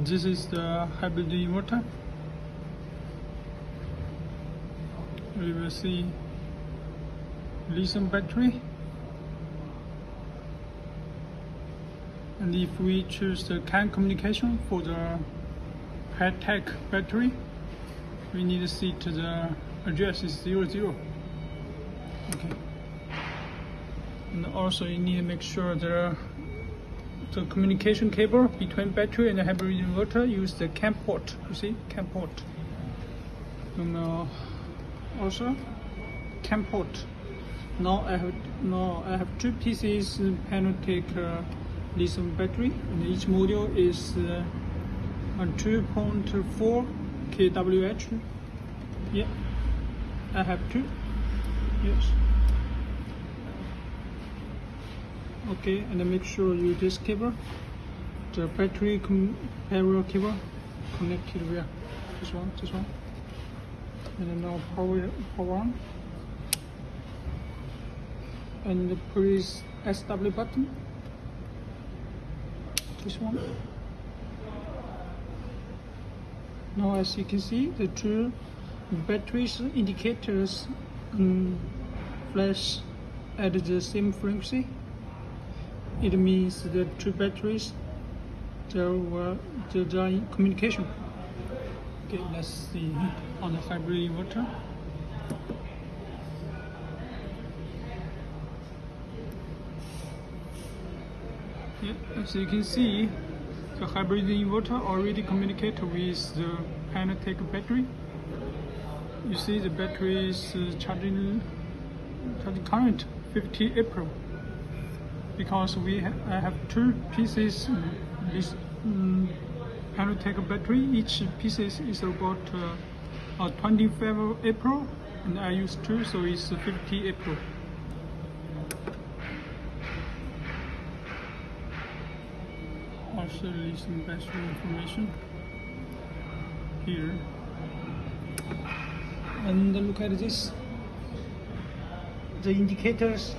This is the hybrid inverter. We will see lithium battery, and if we choose the CAN communication for the Értékesítői battery, we need to see to the address is 00. Okay. And also you need to make sure the communication cable between battery and the hybrid inverter use the CAN port. You see, CAN port. And also CAN port. Now I have two pieces PylonTech lithium battery, and each module is 2.4 kWh. Yeah, I have two. Yes. Okay, and then make sure you this cable, the battery parallel cable, connected where? This one, and then now power on, and press SW button. This one. Now, as you can see, the two batteries indicators flash at the same frequency. It means the two batteries they are in communication. Okay, let's see on the hybrid inverter. Yeah, as you can see, the hybrid inverter already communicates with the PylonTech battery. You see the battery is charging current 50 April. Because I have two pieces this PylonTech battery. Each piece is about 25 April, and I use two, so it's 50 April. Also some battery information here, and look at this. The indicators